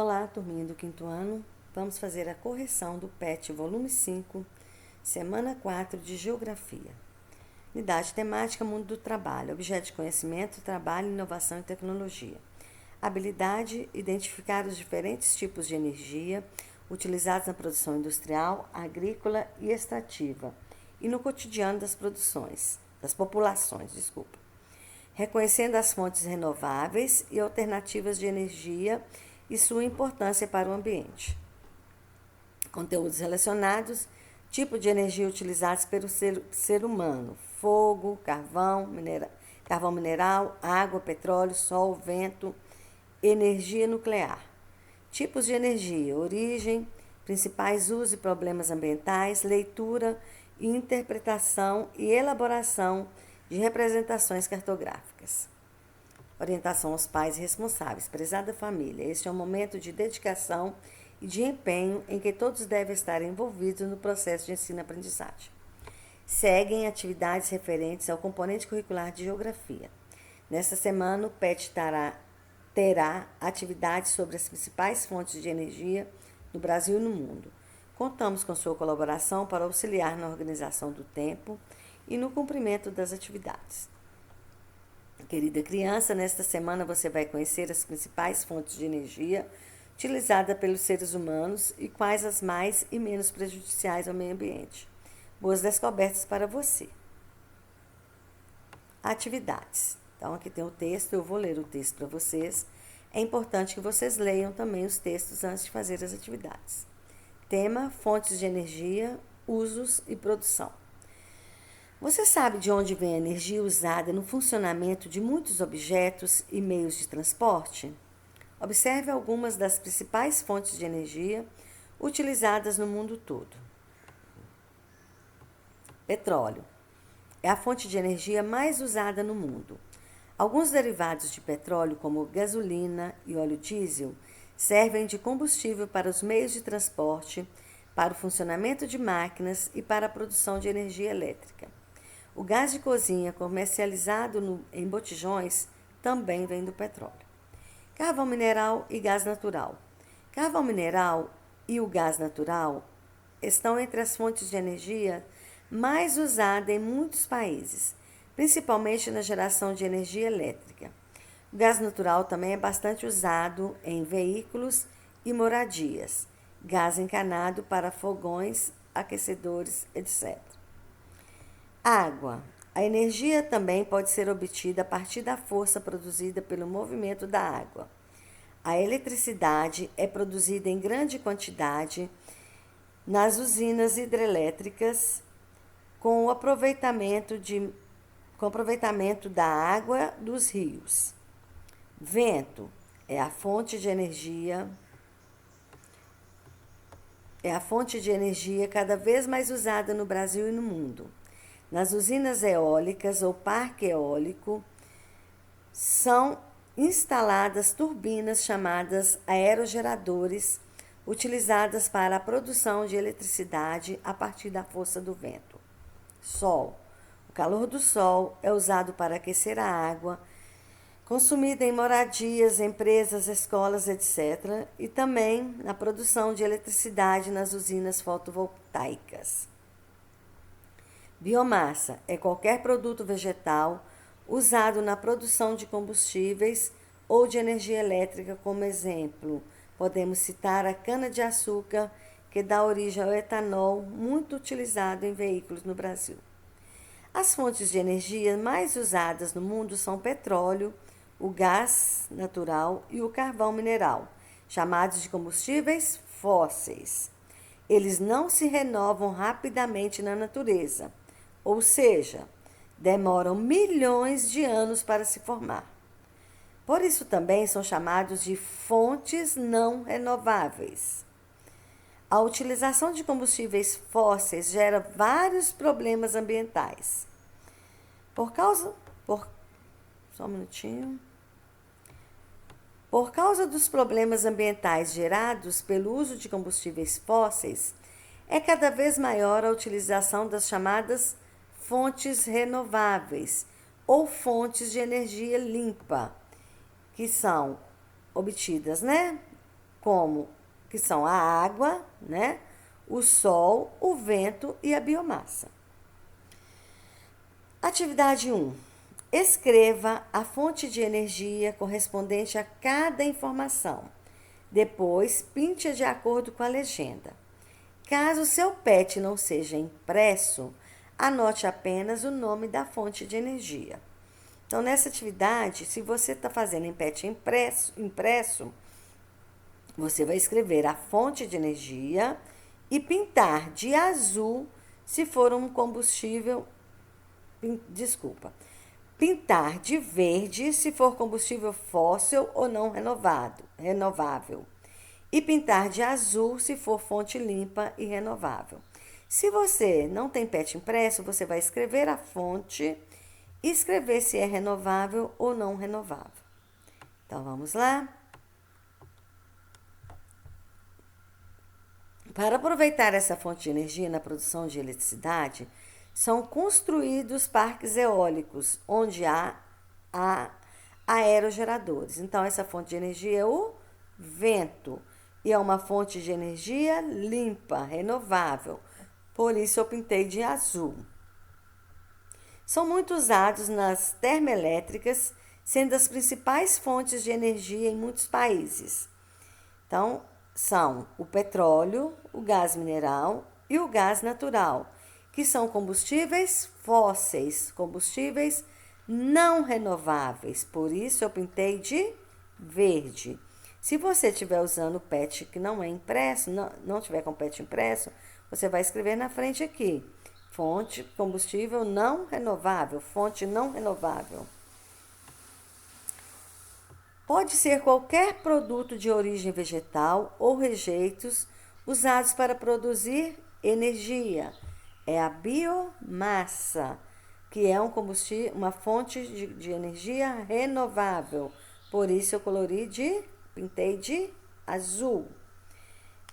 Olá, turminha do quinto ano. Vamos fazer a correção do PET volume 5, semana 4 de Geografia. Unidade temática Mundo do Trabalho. Objeto de conhecimento, trabalho, inovação e tecnologia. Habilidade, identificar os diferentes tipos de energia utilizados na produção industrial, agrícola e extrativa e no cotidiano das populações. Reconhecendo as fontes renováveis e alternativas de energia e sua importância para o ambiente. Conteúdos relacionados: tipo de energia utilizados pelo ser humano: fogo, carvão mineral, água, petróleo, sol, vento, energia nuclear. Tipos de energia: origem, principais usos e problemas ambientais, leitura, interpretação e elaboração de representações cartográficas. Orientação aos pais responsáveis. Prezada família, este é um momento de dedicação e de empenho em que todos devem estar envolvidos no processo de ensino-aprendizagem. Seguem atividades referentes ao componente curricular de Geografia. Nesta semana, o PET terá atividades sobre as principais fontes de energia no Brasil e no mundo. Contamos com sua colaboração para auxiliar na organização do tempo e no cumprimento das atividades. Querida criança, nesta semana você vai conhecer as principais fontes de energia utilizadas pelos seres humanos e quais as mais e menos prejudiciais ao meio ambiente. Boas descobertas para você. Atividades. Então, aqui tem o texto, eu vou ler o texto para vocês. É importante que vocês leiam também os textos antes de fazer as atividades. Tema: fontes de energia, usos e produção. Você sabe de onde vem a energia usada no funcionamento de muitos objetos e meios de transporte? Observe algumas das principais fontes de energia utilizadas no mundo todo. Petróleo é a fonte de energia mais usada no mundo. Alguns derivados de petróleo, como gasolina e óleo diesel, servem de combustível para os meios de transporte, para o funcionamento de máquinas e para a produção de energia elétrica. O gás de cozinha comercializado em botijões também vem do petróleo. Carvão mineral e gás natural. Carvão mineral e o gás natural estão entre as fontes de energia mais usadas em muitos países, principalmente na geração de energia elétrica. O gás natural também é bastante usado em veículos e moradias, gás encanado para fogões, aquecedores, etc. Água. A energia também pode ser obtida a partir da força produzida pelo movimento da água. A eletricidade é produzida em grande quantidade nas usinas hidrelétricas com o aproveitamento da água dos rios. Vento é a fonte de energia cada vez mais usada no Brasil e no mundo. Nas usinas eólicas ou parque eólico, são instaladas turbinas chamadas aerogeradores, utilizadas para a produção de eletricidade a partir da força do vento. Sol. O calor do sol é usado para aquecer a água, consumida em moradias, empresas, escolas, etc., e também na produção de eletricidade nas usinas fotovoltaicas. Biomassa é qualquer produto vegetal usado na produção de combustíveis ou de energia elétrica. Como exemplo, podemos citar a cana-de-açúcar, que dá origem ao etanol, muito utilizado em veículos no Brasil. As fontes de energia mais usadas no mundo são o petróleo, o gás natural e o carvão mineral, chamados de combustíveis fósseis. Eles não se renovam rapidamente na natureza, ou seja, demoram milhões de anos para se formar. Por isso também são chamados de fontes não renováveis. A utilização de combustíveis fósseis gera vários problemas ambientais. Por causa dos problemas ambientais gerados pelo uso de combustíveis fósseis, é cada vez maior a utilização das chamadas fontes renováveis ou fontes de energia limpa, que são obtidas, como que são a água, né? O sol, o vento e a biomassa. Atividade 1. Escreva a fonte de energia correspondente a cada informação. Depois, pinte-a de acordo com a legenda. Caso seu PET não seja impresso, anote apenas o nome da fonte de energia. Então, nessa atividade, se você está fazendo em PET impresso, você vai escrever a fonte de energia e pintar de azul se for um combustível. Pintar de verde se for combustível fóssil ou não renovável. E pintar de azul se for fonte limpa e renovável. Se você não tem PET impresso, você vai escrever a fonte e escrever se é renovável ou não renovável. Então, vamos lá? Para aproveitar essa fonte de energia na produção de eletricidade, são construídos parques eólicos, onde há aerogeradores. Então, essa fonte de energia é o vento e é uma fonte de energia limpa, renovável. Por isso, eu pintei de azul. São muito usados nas termoelétricas, sendo as principais fontes de energia em muitos países. Então, são o petróleo, o gás mineral e o gás natural, que são combustíveis fósseis, combustíveis não renováveis. Por isso, eu pintei de verde. Se você estiver usando PET que não é impresso, não tiver com PET impresso, você vai escrever na frente aqui. Fonte, combustível não renovável, fonte não renovável. Pode ser qualquer produto de origem vegetal ou rejeitos usados para produzir energia. É a biomassa, que é um combustível, uma fonte de energia renovável. Por isso eu pintei de azul.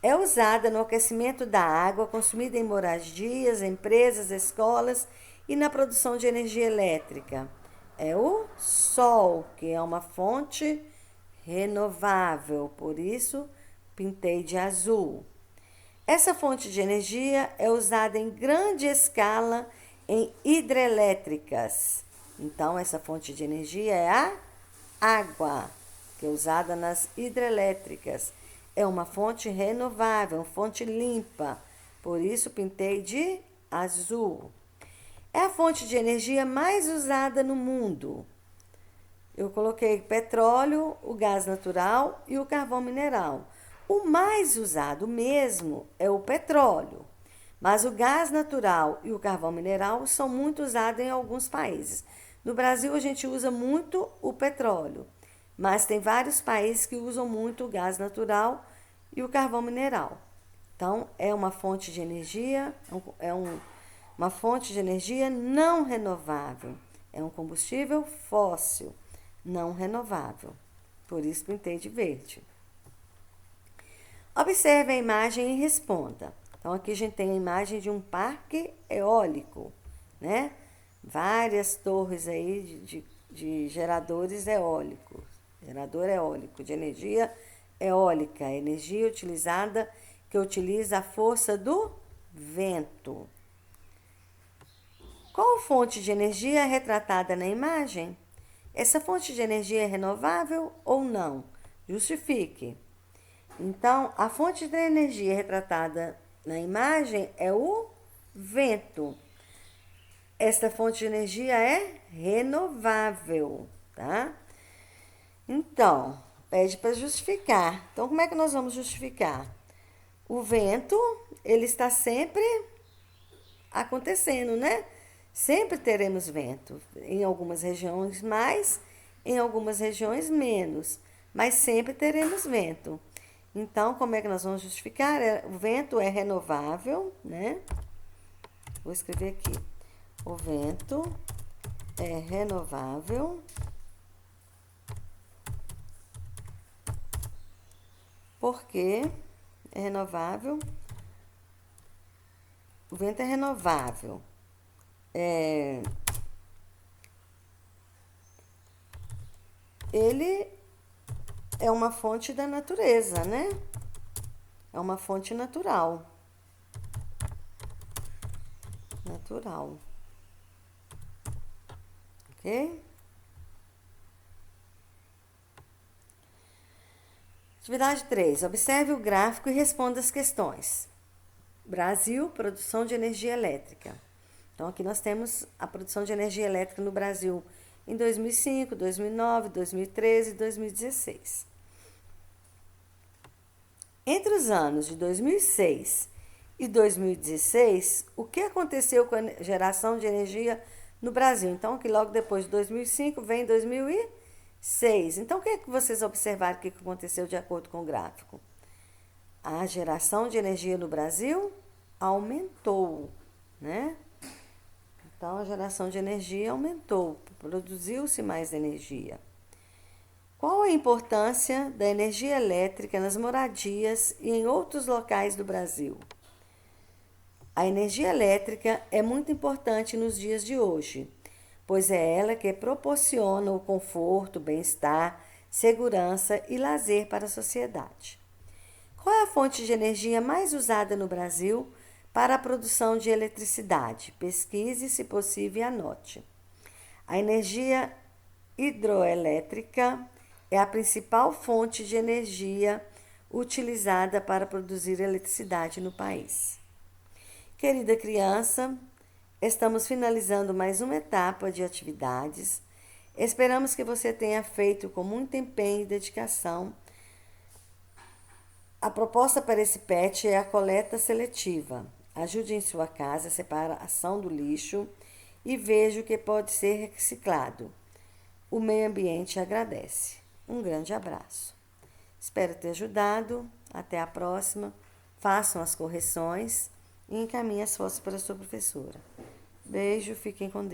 É usada no aquecimento da água consumida em moradias, empresas, escolas e na produção de energia elétrica. É o sol, que é uma fonte renovável, por isso pintei de azul. Essa fonte de energia é usada em grande escala em hidrelétricas. Então, essa fonte de energia é a água, que é usada nas hidrelétricas. É uma fonte renovável, uma fonte limpa, por isso pintei de azul. É a fonte de energia mais usada no mundo. Eu coloquei petróleo, o gás natural e o carvão mineral. O mais usado mesmo é o petróleo, mas o gás natural e o carvão mineral são muito usados em alguns países. No Brasil, a gente usa muito o petróleo, mas tem vários países que usam muito o gás natural e o carvão mineral. Então, é uma fonte de energia, uma fonte de energia não renovável. É um combustível fóssil, não renovável. Por isso, pintei de verde. Observe a imagem e responda. Então, aqui a gente tem a imagem de um parque eólico, né? Várias torres aí de geradores eólicos. Gerador eólico, de energia eólica, energia utilizada, que utiliza a força do vento. Qual fonte de energia é retratada na imagem? Essa fonte de energia é renovável ou não? Justifique. Então, a fonte de energia retratada na imagem é o vento. Esta fonte de energia é renovável, tá? Então, pede para justificar. Então, como é que nós vamos justificar? O vento, ele está sempre acontecendo, né? Sempre teremos vento. Em algumas regiões mais, em algumas regiões menos. Mas sempre teremos vento. Então, como é que nós vamos justificar? O vento é renovável, né? Vou escrever aqui. O vento é renovável porque é renovável. O vento é renovável. Ele é uma fonte da natureza, né? É uma fonte natural. Natural. Ok? Atividade 3. Observe o gráfico e responda as questões. Brasil, produção de energia elétrica. Então, aqui nós temos a produção de energia elétrica no Brasil em 2005, 2009, 2013 e 2016. Entre os anos de 2006 e 2016, o que aconteceu com a geração de energia no Brasil? Então, que logo depois de 2005 vem 2006. Então, o que é que vocês observaram que aconteceu de acordo com o gráfico? A geração de energia no Brasil aumentou, né? Então, a geração de energia aumentou, produziu-se mais energia. Qual a importância da energia elétrica nas moradias e em outros locais do Brasil? A energia elétrica é muito importante nos dias de hoje, pois é ela que proporciona o conforto, bem-estar, segurança e lazer para a sociedade. Qual é a fonte de energia mais usada no Brasil para a produção de eletricidade? Pesquise, se possível, e anote. A energia hidroelétrica é a principal fonte de energia utilizada para produzir eletricidade no país. Querida criança, estamos finalizando mais uma etapa de atividades. Esperamos que você tenha feito com muito empenho e dedicação. A proposta para esse PET é a coleta seletiva. Ajude em sua casa a separação do lixo e veja o que pode ser reciclado. O meio ambiente agradece. Um grande abraço. Espero ter ajudado. Até a próxima. Façam as correções e encaminhem as fotos para a sua professora. Beijo, fiquem com Deus.